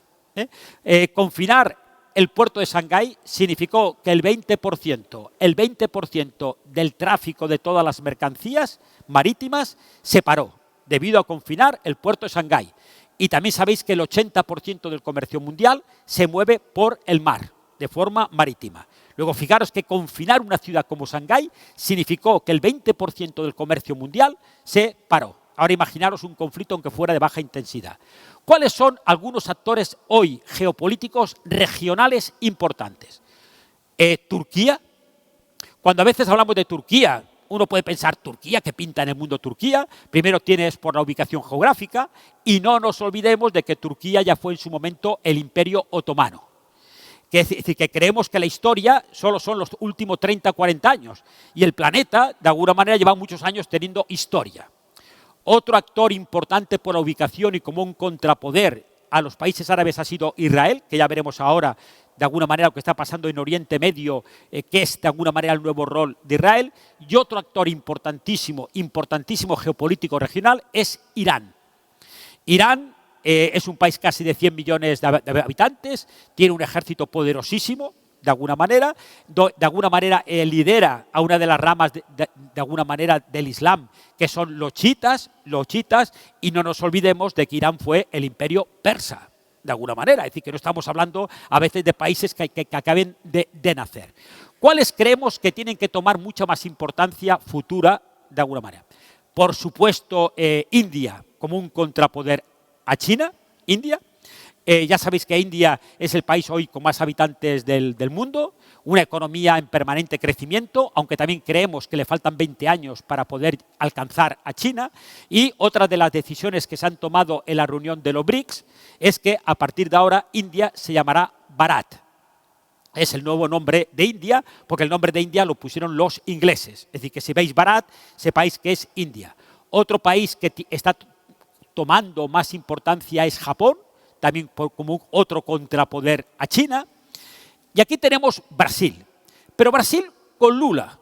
Confinar el puerto de Shanghái significó que el 20% del tráfico de todas las mercancías marítimas se paró, debido a confinar el puerto de Shanghái. Y también sabéis que el 80% del comercio mundial se mueve por el mar, de forma marítima. Luego, fijaros que confinar una ciudad como Shanghái significó que el 20% del comercio mundial se paró. Ahora imaginaros un conflicto aunque fuera de baja intensidad. ¿Cuáles son algunos actores hoy geopolíticos regionales importantes? Turquía. Cuando a veces hablamos de Turquía, uno puede pensar, ¿Turquía? ¿Qué pinta en el mundo Turquía? Primero tienes por la ubicación geográfica, y no nos olvidemos de que Turquía ya fue en su momento el Imperio Otomano. Es decir, que creemos que la historia solo son los últimos 30, 40 años, y el planeta, de alguna manera, lleva muchos años teniendo historia. Otro actor importante por la ubicación y como un contrapoder a los países árabes ha sido Israel, que ya veremos ahora de alguna manera lo que está pasando en Oriente Medio, que es de alguna manera el nuevo rol de Israel. Y otro actor importantísimo, importantísimo geopolítico regional es Irán. Irán es un país casi de 100 millones de habitantes, tiene un ejército poderosísimo, de alguna manera lidera a una de las ramas de alguna manera del Islam, que son los chiitas, y no nos olvidemos de que Irán fue el imperio persa, de alguna manera, es decir, que no estamos hablando a veces de países que acaben de nacer. ¿Cuáles creemos que tienen que tomar mucha más importancia futura, de alguna manera? Por supuesto, India como un contrapoder a China, India. Ya sabéis que India es el país hoy con más habitantes del mundo, una economía en permanente crecimiento, aunque también creemos que le faltan 20 años para poder alcanzar a China. Y otra de las decisiones que se han tomado en la reunión de los BRICS es que a partir de ahora India se llamará Bharat. Es el nuevo nombre de India, porque el nombre de India lo pusieron los ingleses. Es decir, que si veis Bharat, sepáis que es India. Otro país que está tomando más importancia es Japón, también como otro contrapoder a China. Y aquí tenemos Brasil, pero Brasil con Lula.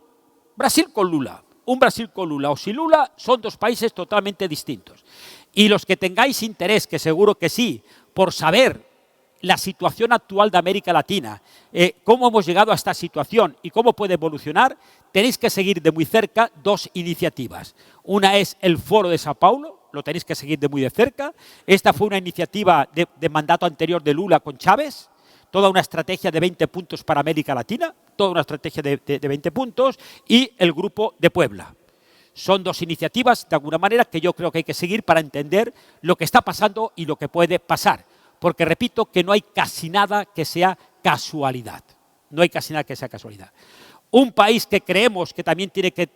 Un Brasil con Lula o sin Lula son dos países totalmente distintos. Y los que tengáis interés, que seguro que sí, por saber la situación actual de América Latina, cómo hemos llegado a esta situación y cómo puede evolucionar, tenéis que seguir de muy cerca dos iniciativas. Una es el Foro de Sao Paulo, lo tenéis que seguir de muy de cerca. Esta fue una iniciativa de mandato anterior de Lula con Chávez, toda una estrategia de 20 puntos para América Latina, toda una estrategia de 20 puntos, y el Grupo de Puebla. Son dos iniciativas, de alguna manera, que yo creo que hay que seguir para entender lo que está pasando y lo que puede pasar. Porque repito que no hay casi nada que sea casualidad. No hay casi nada que sea casualidad. Un país que creemos que también tiene que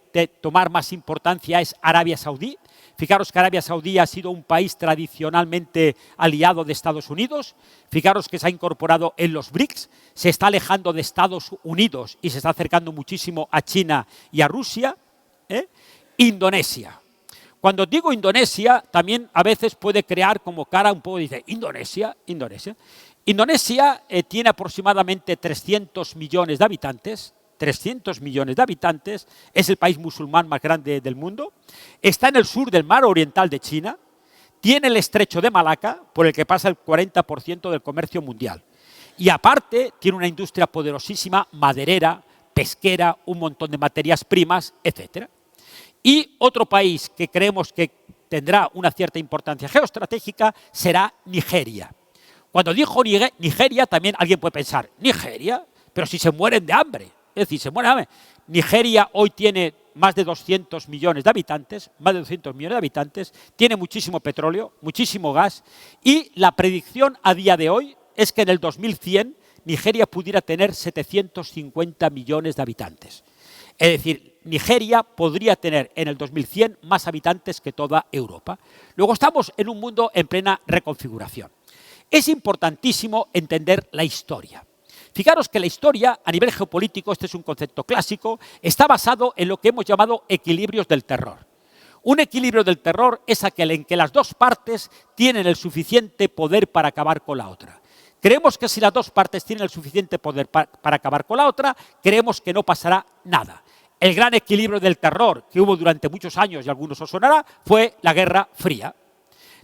tomar más importancia es Arabia Saudí. Fijaros que Arabia Saudí ha sido un país tradicionalmente aliado de Estados Unidos. Fijaros que se ha incorporado en los BRICS, se está alejando de Estados Unidos y se está acercando muchísimo a China y a Rusia. Indonesia. Cuando digo Indonesia, también a veces puede crear como cara un poco, dice, Indonesia. Indonesia tiene aproximadamente 300 millones de habitantes, 300 millones de habitantes, es el país musulmán más grande del mundo, está en el sur del mar oriental de China, tiene el estrecho de Malaca, por el que pasa el 40% del comercio mundial. Y aparte, tiene una industria poderosísima, maderera, pesquera, un montón de materias primas, etcétera. Y otro país que creemos que tendrá una cierta importancia geoestratégica será Nigeria. Cuando dijo Nigeria, también alguien puede pensar, ¿Nigeria? Pero si se mueren de hambre. Es decir, se mueren de hambre. Nigeria hoy tiene más de 200 millones de habitantes, tiene muchísimo petróleo, muchísimo gas, y la predicción a día de hoy es que en el 2100 Nigeria pudiera tener 750 millones de habitantes. Es decir, Nigeria podría tener en el 2100 más habitantes que toda Europa. Luego estamos en un mundo en plena reconfiguración. Es importantísimo entender la historia. Fijaros que la historia, a nivel geopolítico, este es un concepto clásico, está basado en lo que hemos llamado equilibrios del terror. Un equilibrio del terror es aquel en que las dos partes tienen el suficiente poder para acabar con la otra. Creemos que si las dos partes tienen el suficiente poder para acabar con la otra, creemos que no pasará nada. El gran equilibrio del terror que hubo durante muchos años, y a algunos os sonará, fue la Guerra Fría,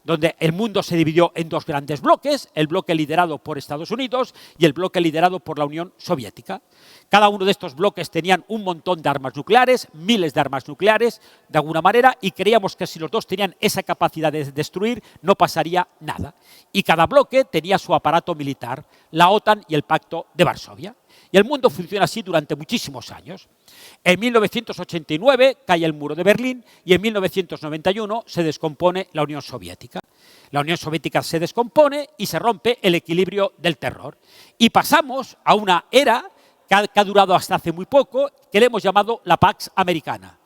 donde el mundo se dividió en dos grandes bloques, el bloque liderado por Estados Unidos y el bloque liderado por la Unión Soviética. Cada uno de estos bloques tenían un montón de armas nucleares, miles de armas nucleares, de alguna manera, y creíamos que si los dos tenían esa capacidad de destruir, no pasaría nada. Y cada bloque tenía su aparato militar, la OTAN y el Pacto de Varsovia. Y el mundo funciona así durante muchísimos años. En 1989 cae el muro de Berlín y en 1991 se descompone la Unión Soviética. La Unión Soviética se descompone y se rompe el equilibrio del terror. Y pasamos a una era que ha durado hasta hace muy poco, que le hemos llamado la Pax Americana.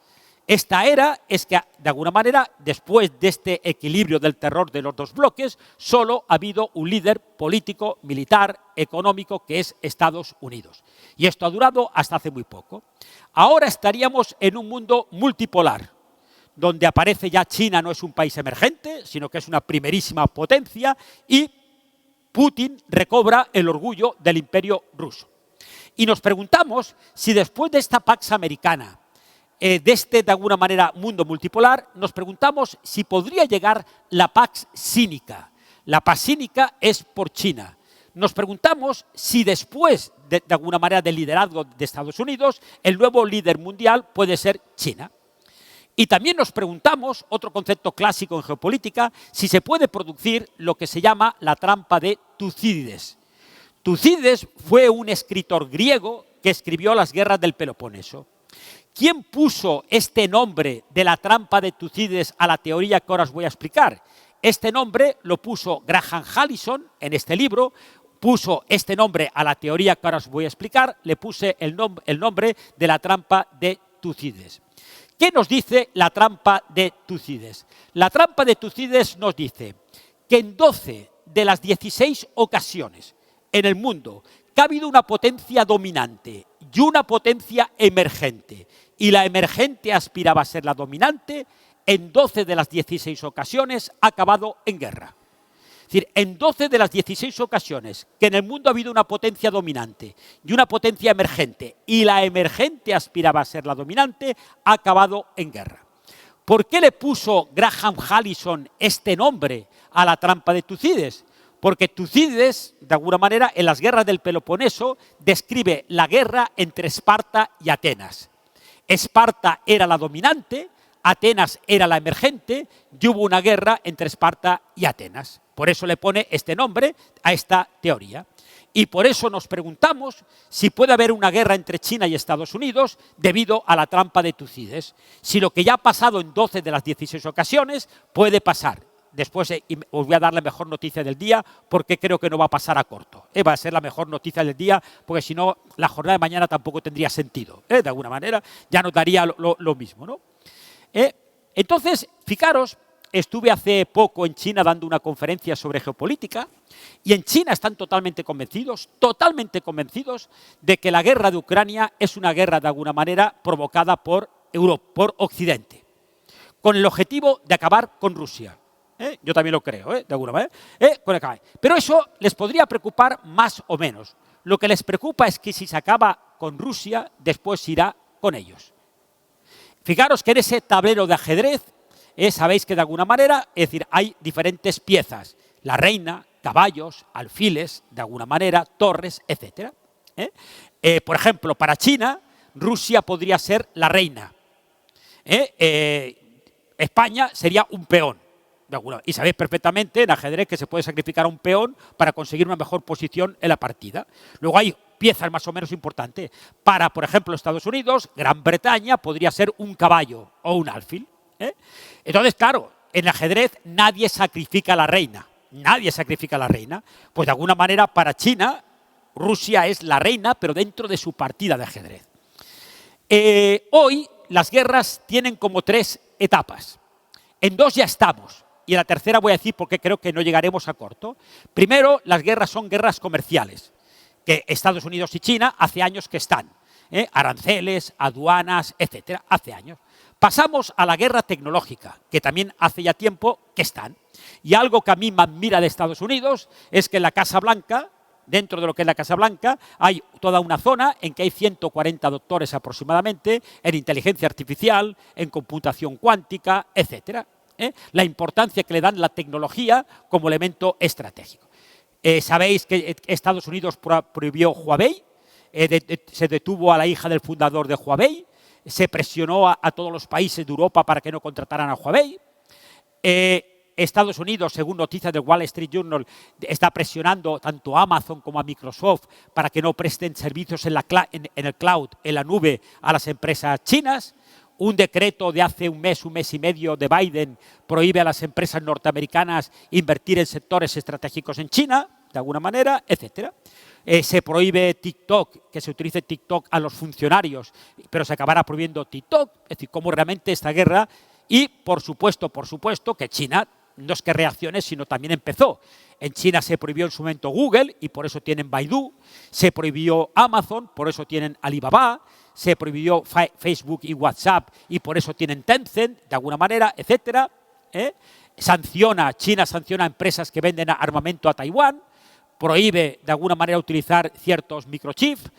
Esta era es que, de alguna manera, después de este equilibrio del terror de los dos bloques, solo ha habido un líder político, militar, económico, que es Estados Unidos. Y esto ha durado hasta hace muy poco. Ahora estaríamos en un mundo multipolar, donde aparece ya China no es un país emergente, sino que es una primerísima potencia, y Putin recobra el orgullo del imperio ruso. Y nos preguntamos si después de esta Pax Americana, de este, de alguna manera, mundo multipolar, nos preguntamos si podría llegar la Pax Cínica. La Pax Cínica es por China. Nos preguntamos si después, de alguna manera, del liderazgo de Estados Unidos, el nuevo líder mundial puede ser China. Y también nos preguntamos, otro concepto clásico en geopolítica, si se puede producir lo que se llama la trampa de Tucídides. Tucídides fue un escritor griego que escribió las guerras del Peloponeso. ¿Quién puso este nombre de la trampa de Tucídides a la teoría que ahora os voy a explicar? Este nombre lo puso Graham Allison en este libro, puso este nombre a la teoría que ahora os voy a explicar, le puse el nombre de la trampa de Tucídides. ¿Qué nos dice la trampa de Tucídides? La trampa de Tucídides nos dice que en 12 de las 16 ocasiones en el mundo que ha habido una potencia dominante y una potencia emergente, y la emergente aspiraba a ser la dominante, en 12 de las 16 ocasiones ha acabado en guerra. Es decir, en 12 de las 16 ocasiones que en el mundo ha habido una potencia dominante y una potencia emergente, y la emergente aspiraba a ser la dominante, ha acabado en guerra. ¿Por qué le puso Graham Allison este nombre a la trampa de Tucídides? Porque Tucídides, de alguna manera, en las guerras del Peloponeso, describe la guerra entre Esparta y Atenas. Esparta era la dominante, Atenas era la emergente, y hubo una guerra entre Esparta y Atenas. Por eso le pone este nombre a esta teoría. Y por eso nos preguntamos si puede haber una guerra entre China y Estados Unidos debido a la trampa de Tucídides. Si lo que ya ha pasado en 12 de las 16 ocasiones puede pasar. Después os voy a dar la mejor noticia del día, porque creo que no va a pasar a corto. Va a ser la mejor noticia del día, porque si no, la jornada de mañana tampoco tendría sentido. De alguna manera, ya nos daría lo mismo, ¿no? Entonces, fijaros, estuve hace poco en China dando una conferencia sobre geopolítica, y en China están totalmente convencidos de que la guerra de Ucrania es una guerra, de alguna manera, provocada por Europa, por Occidente, con el objetivo de acabar con Rusia. Yo también lo creo, de alguna manera. Pero eso les podría preocupar más o menos. Lo que les preocupa es que si se acaba con Rusia, después irá con ellos. Fijaros que en ese tablero de ajedrez, sabéis que de alguna manera, es decir, hay diferentes piezas. La reina, caballos, alfiles, de alguna manera, torres, etc. Por ejemplo, para China, Rusia podría ser la reina. España sería un peón. Y sabéis perfectamente en ajedrez que se puede sacrificar a un peón para conseguir una mejor posición en la partida. Luego hay piezas más o menos importantes. Para, por ejemplo, Estados Unidos, Gran Bretaña podría ser un caballo o un alfil. Entonces, claro, en ajedrez nadie sacrifica a la reina. Nadie sacrifica a la reina. Pues de alguna manera para China, Rusia es la reina, pero dentro de su partida de ajedrez. Hoy las guerras tienen como 3 etapas. En 2 ya estamos. Y en la tercera voy a decir por qué creo que no llegaremos a corto. Primero, las guerras son guerras comerciales, que Estados Unidos y China hace años que están. Aranceles, aduanas, etcétera, hace años. Pasamos a la guerra tecnológica, que también hace ya tiempo que están. Y algo que a mí me admira de Estados Unidos es que en la Casa Blanca, dentro de lo que es la Casa Blanca, hay toda una zona en que hay 140 doctores aproximadamente en inteligencia artificial, en computación cuántica, etcétera. La importancia que le dan la tecnología como elemento estratégico. Sabéis que Estados Unidos prohibió Huawei, se detuvo a la hija del fundador de Huawei, se presionó a todos los países de Europa para que no contrataran a Huawei. Estados Unidos, según noticias del Wall Street Journal, está presionando tanto a Amazon como a Microsoft para que no presten servicios en el cloud, en la nube, a las empresas chinas. Un decreto de hace un mes y medio de Biden prohíbe a las empresas norteamericanas invertir en sectores estratégicos en China, de alguna manera, etcétera. Se prohíbe TikTok, que se utilice TikTok a los funcionarios, pero se acabará prohibiendo TikTok. Es decir, cómo realmente esta guerra. Y, por supuesto, que China no es que reaccione, sino también empezó. En China se prohibió en su momento Google y por eso tienen Baidu, se prohibió Amazon, por eso tienen Alibaba, se prohibió Facebook y WhatsApp y por eso tienen Tencent, de alguna manera, etcétera. China sanciona a empresas que venden armamento a Taiwán, prohíbe de alguna manera utilizar ciertos microchips,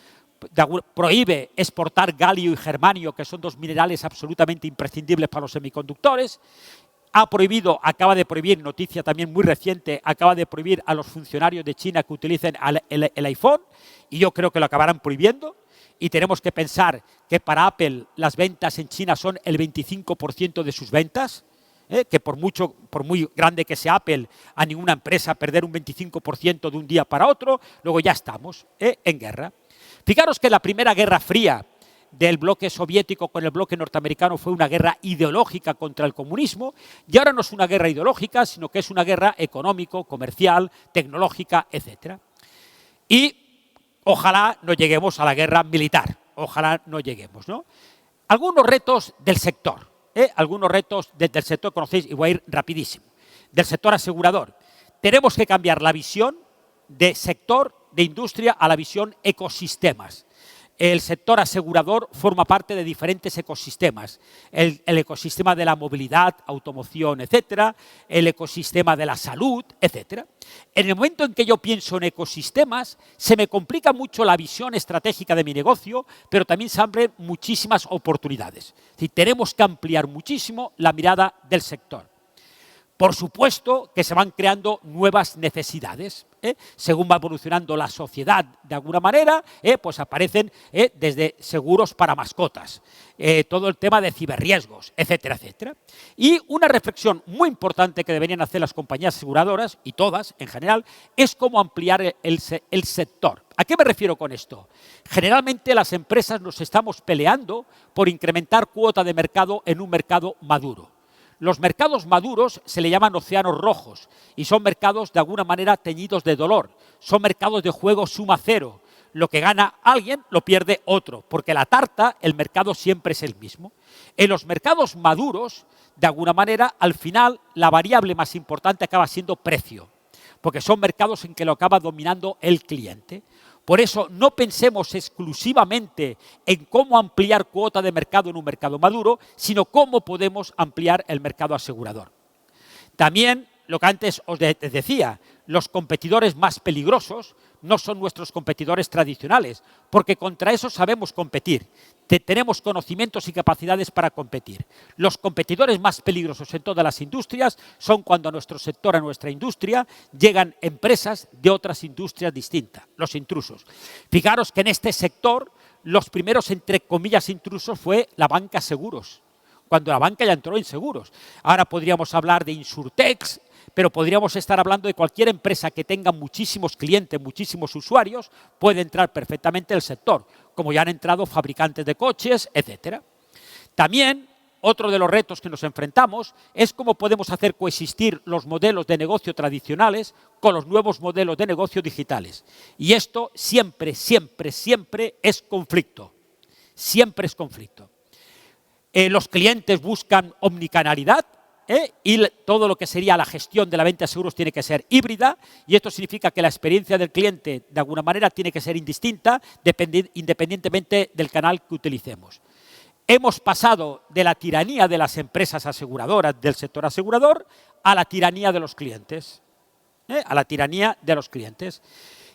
prohíbe exportar galio y germanio, que son dos minerales absolutamente imprescindibles para los semiconductores. Acaba de prohibir, noticia también muy reciente, acaba de prohibir a los funcionarios de China que utilicen el iPhone, y yo creo que lo acabarán prohibiendo. Y tenemos que pensar que para Apple las ventas en China son el 25% de sus ventas, que por muy grande que sea Apple, a ninguna empresa perder un 25% de un día para otro, luego ya estamos en guerra. Fijaros que la primera guerra fría del bloque soviético con el bloque norteamericano fue una guerra ideológica contra el comunismo, y ahora no es una guerra ideológica, sino que es una guerra económico, comercial, tecnológica, etc. Y ojalá no lleguemos a la guerra militar, ojalá no lleguemos, ¿no? Algunos retos del sector, algunos retos del sector, conocéis, y voy a ir rapidísimo, del sector asegurador. Tenemos que cambiar la visión de sector, de industria, a la visión ecosistemas. El sector asegurador forma parte de diferentes ecosistemas. El ecosistema de la movilidad, automoción, etcétera, el ecosistema de la salud, etcétera. En el momento en que yo pienso en ecosistemas, se me complica mucho la visión estratégica de mi negocio, pero también se abren muchísimas oportunidades. Es decir, tenemos que ampliar muchísimo la mirada del sector. Por supuesto que se van creando nuevas necesidades. Según va evolucionando la sociedad de alguna manera, pues aparecen desde seguros para mascotas, todo el tema de ciberriesgos, etcétera, etcétera. Y una reflexión muy importante que deberían hacer las compañías aseguradoras, y todas en general, es cómo ampliar el sector. ¿A qué me refiero con esto? Generalmente las empresas nos estamos peleando por incrementar cuota de mercado en un mercado maduro. Los mercados maduros se le llaman océanos rojos y son mercados de alguna manera teñidos de dolor. Son mercados de juego suma cero. Lo que gana alguien lo pierde otro, porque la tarta, el mercado siempre es el mismo. En los mercados maduros, de alguna manera, al final la variable más importante acaba siendo precio, porque son mercados en que lo acaba dominando el cliente. Por eso no pensemos exclusivamente en cómo ampliar cuota de mercado en un mercado maduro, sino cómo podemos ampliar el mercado asegurador. También, lo que antes os decía, los competidores más peligrosos no son nuestros competidores tradicionales, porque contra eso sabemos competir. Tenemos conocimientos y capacidades para competir. Los competidores más peligrosos en todas las industrias son cuando a nuestro sector, a nuestra industria, llegan empresas de otras industrias distintas, los intrusos. Fijaros que en este sector los primeros, entre comillas, intrusos fue la banca seguros, cuando la banca ya entró en seguros. Ahora podríamos hablar de Insurtechs, pero podríamos estar hablando de cualquier empresa que tenga muchísimos clientes, muchísimos usuarios, puede entrar perfectamente en el sector, como ya han entrado fabricantes de coches, etcétera. También, otro de los retos que nos enfrentamos es cómo podemos hacer coexistir los modelos de negocio tradicionales con los nuevos modelos de negocio digitales. Y esto siempre, siempre, siempre es conflicto. Siempre es conflicto. Los clientes buscan omnicanalidad, y todo lo que sería la gestión de la venta de seguros tiene que ser híbrida, y esto significa que la experiencia del cliente de alguna manera tiene que ser indistinta independientemente del canal que utilicemos. Hemos pasado de la tiranía de las empresas aseguradoras del sector asegurador a la tiranía de los clientes. A la tiranía de los clientes.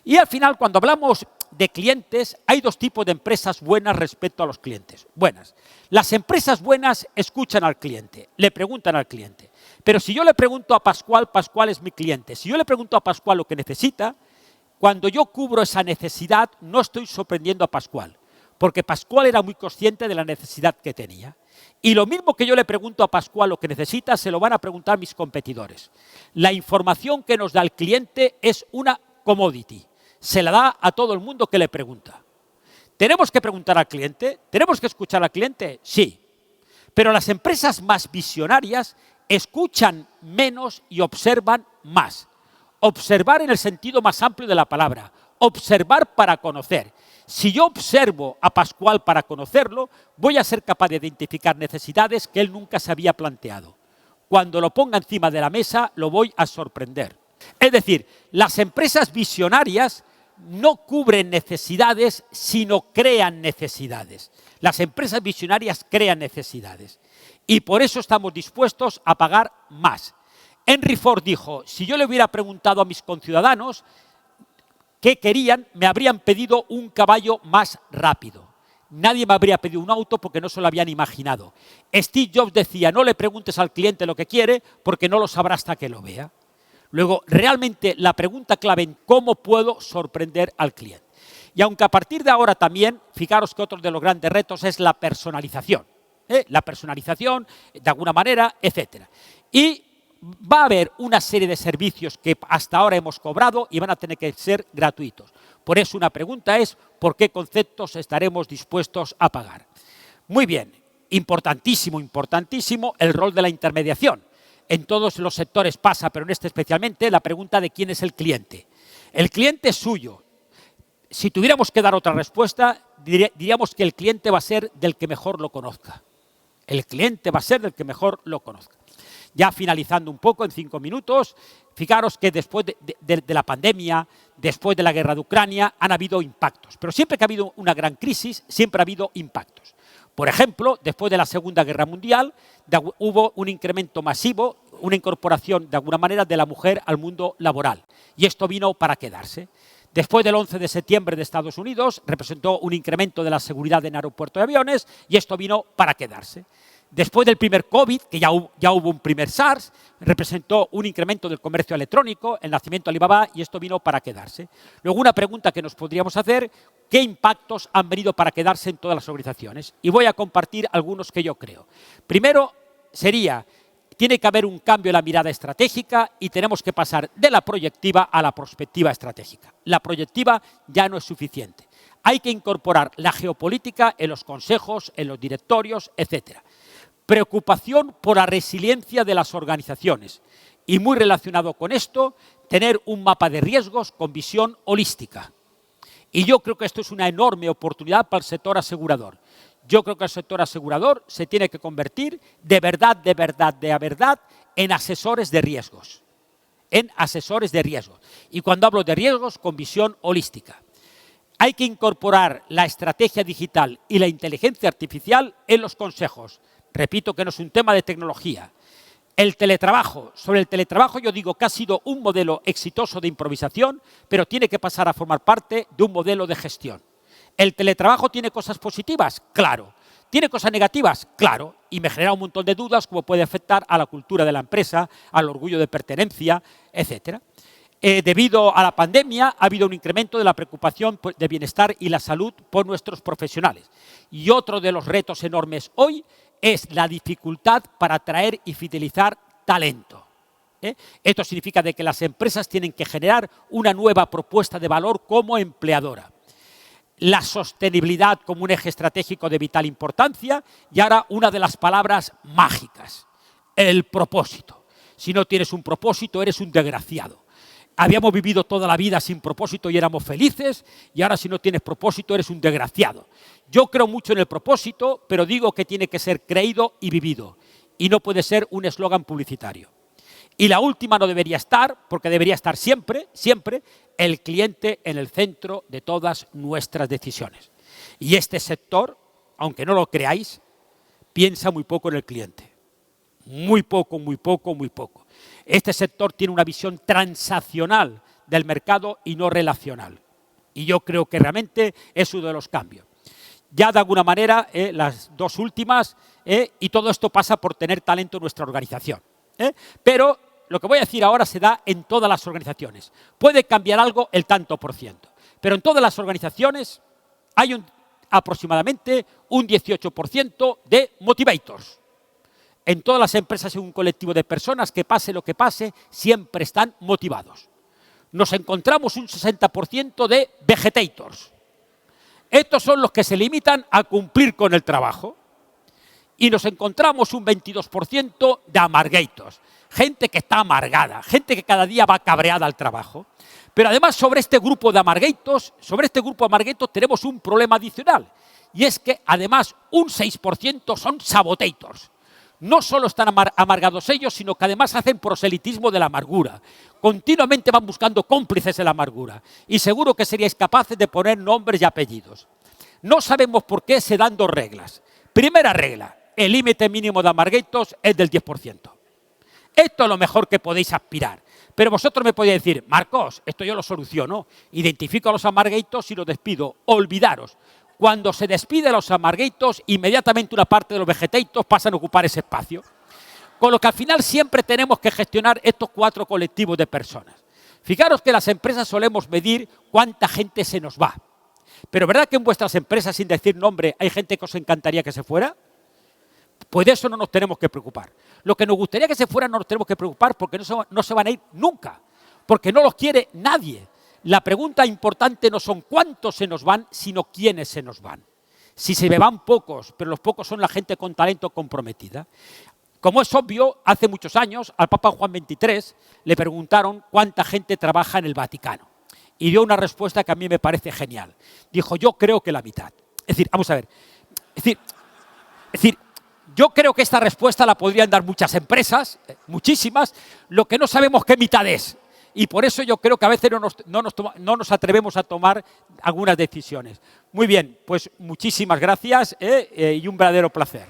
Y al final, cuando hablamos de clientes, hay dos tipos de empresas buenas respecto a los clientes. Buenas. Las empresas buenas escuchan al cliente, le preguntan al cliente. Pero si yo le pregunto a Pascual, Pascual es mi cliente. Si yo le pregunto a Pascual lo que necesita, cuando yo cubro esa necesidad, no estoy sorprendiendo a Pascual, porque Pascual era muy consciente de la necesidad que tenía. Y lo mismo que yo le pregunto a Pascual lo que necesita, se lo van a preguntar mis competidores. La información que nos da el cliente es una commodity. Se la da a todo el mundo que le pregunta. ¿Tenemos que preguntar al cliente? ¿Tenemos que escuchar al cliente? Sí. Pero las empresas más visionarias escuchan menos y observan más. Observar en el sentido más amplio de la palabra. Observar para conocer. Si yo observo a Pascual para conocerlo, voy a ser capaz de identificar necesidades que él nunca se había planteado. cuando lo ponga encima de la mesa lo voy a sorprender. Es decir, las empresas visionarias no cubren necesidades, sino crean necesidades. Las empresas visionarias crean necesidades. Y por eso estamos dispuestos a pagar más. Henry Ford dijo, si yo le hubiera preguntado a mis conciudadanos qué querían, me habrían pedido un caballo más rápido. Nadie me habría pedido un auto porque no se lo habían imaginado. Steve Jobs decía, no le preguntes al cliente lo que quiere porque no lo sabrá hasta que lo vea. Luego, realmente la pregunta clave en cómo puedo sorprender al cliente. Y aunque a partir de ahora también, fijaros que otro de los grandes retos es la personalización. La personalización, de alguna manera, etc. Y va a haber una serie de servicios que hasta ahora hemos cobrado y van a tener que ser gratuitos. Por eso una pregunta es, ¿por qué conceptos estaremos dispuestos a pagar? Muy bien, importantísimo, importantísimo el rol de la intermediación. En todos los sectores pasa, pero en este especialmente, la pregunta de quién es el cliente. El cliente es suyo. Si tuviéramos que dar otra respuesta, diríamos que el cliente va a ser del que mejor lo conozca. El cliente va a ser del que mejor lo conozca. Ya finalizando un poco, en 5 minutos, fijaros que después de la pandemia, después de la guerra de Ucrania, han habido impactos. Pero siempre que ha habido una gran crisis, siempre ha habido impactos. Por ejemplo, después de la Segunda Guerra Mundial, hubo un incremento masivo, una incorporación, de alguna manera, de la mujer al mundo laboral. Y esto vino para quedarse. Después del 11 de septiembre de Estados Unidos, representó un incremento de la seguridad en aeropuertos de aviones y esto vino para quedarse. Después del primer COVID, que ya hubo un primer SARS, representó un incremento del comercio electrónico, el nacimiento de Alibaba, y esto vino para quedarse. Luego, una pregunta que nos podríamos hacer, ¿qué impactos han venido para quedarse en todas las organizaciones? Y voy a compartir algunos que yo creo. Primero, tiene que haber un cambio en la mirada estratégica y tenemos que pasar de la proyectiva a la prospectiva estratégica. La proyectiva ya no es suficiente. Hay que incorporar la geopolítica en los consejos, en los directorios, etcétera. Preocupación por la resiliencia de las organizaciones y muy relacionado con esto, tener un mapa de riesgos con visión holística. Y yo creo que esto es una enorme oportunidad para el sector asegurador. Yo creo que el sector asegurador se tiene que convertir de verdad en asesores de riesgos. En asesores de riesgos. Y cuando hablo de riesgos, con visión holística. Hay que incorporar la estrategia digital y la inteligencia artificial en los consejos. Repito que no es un tema de tecnología. El teletrabajo. Sobre el teletrabajo yo digo que ha sido un modelo exitoso de improvisación, pero tiene que pasar a formar parte de un modelo de gestión. ¿El teletrabajo tiene cosas positivas? Claro. ¿Tiene cosas negativas? Claro. Y me genera un montón de dudas cómo puede afectar a la cultura de la empresa, al orgullo de pertenencia, etcétera. Debido a la pandemia ha habido un incremento de la preocupación de bienestar y la salud por nuestros profesionales. Y otro de los retos enormes hoy es la dificultad para atraer y fidelizar talento. Esto significa de que las empresas tienen que generar una nueva propuesta de valor como empleadora. La sostenibilidad como un eje estratégico de vital importancia y ahora una de las palabras mágicas, el propósito. Si no tienes un propósito, eres un desgraciado. Habíamos vivido toda la vida sin propósito y éramos felices y ahora si no tienes propósito eres un desgraciado. Yo creo mucho en el propósito, pero digo que tiene que ser creído y vivido y no puede ser un eslogan publicitario. Y la última no debería estar, porque debería estar siempre, el cliente en el centro de todas nuestras decisiones. Y este sector, aunque no lo creáis, piensa muy poco en el cliente. Muy poco. Este sector tiene una visión transaccional del mercado y no relacional. Y yo creo que realmente es uno de los cambios. Ya de alguna manera, las dos últimas, y todo esto pasa por tener talento en nuestra organización. Pero lo que voy a decir ahora se da en todas las organizaciones. Puede cambiar algo el tanto por ciento, pero en todas las organizaciones hay aproximadamente un 18% de motivators. En todas las empresas hay un colectivo de personas que pase lo que pase, siempre están motivados. Nos encontramos un 60% de vegetators. Estos son los que se limitan a cumplir con el trabajo. Y nos encontramos un 22% de amargators. Gente que está amargada, gente que cada día va cabreada al trabajo. Pero además sobre este grupo de amargators, tenemos un problema adicional. Y es que además un 6% son sabotators. no solo están amargados ellos, sino que además hacen proselitismo de la amargura. Continuamente van buscando cómplices de la amargura. Y seguro que seríais capaces de poner nombres y apellidos. No sabemos por qué se dan dos reglas. Primera regla, el límite mínimo de amarguitos es del 10%. Esto es lo mejor que podéis aspirar. Pero vosotros me podéis decir, Marcos, esto yo lo soluciono. Identifico a los amarguitos y los despido. Olvidaros. Cuando se despide a los amarguitos, inmediatamente una parte de los vegetaitos pasan a ocupar ese espacio. Con lo que al final siempre tenemos que gestionar estos 4 colectivos de personas. Fijaros que las empresas solemos medir cuánta gente se nos va. Pero ¿verdad que en vuestras empresas, sin decir nombre, hay gente que os encantaría que se fuera? Pues de eso no nos tenemos que preocupar. Lo que nos gustaría que se fueran no nos tenemos que preocupar porque no se van a ir nunca. Porque no los quiere nadie. La pregunta importante no son cuántos se nos van, sino quiénes se nos van. Si se me van pocos, pero los pocos son la gente con talento comprometida. Como es obvio, hace muchos años al Papa Juan XXIII le preguntaron cuánta gente trabaja en el Vaticano. Y dio una respuesta que a mí me parece genial. Dijo, yo creo que la mitad. Es decir, vamos a ver. Es decir, yo creo que esta respuesta la podrían dar muchas empresas, muchísimas, lo que no sabemos qué mitad es. Y por eso yo creo que a veces no nos atrevemos a tomar algunas decisiones. Muy bien, pues muchísimas gracias y un verdadero placer.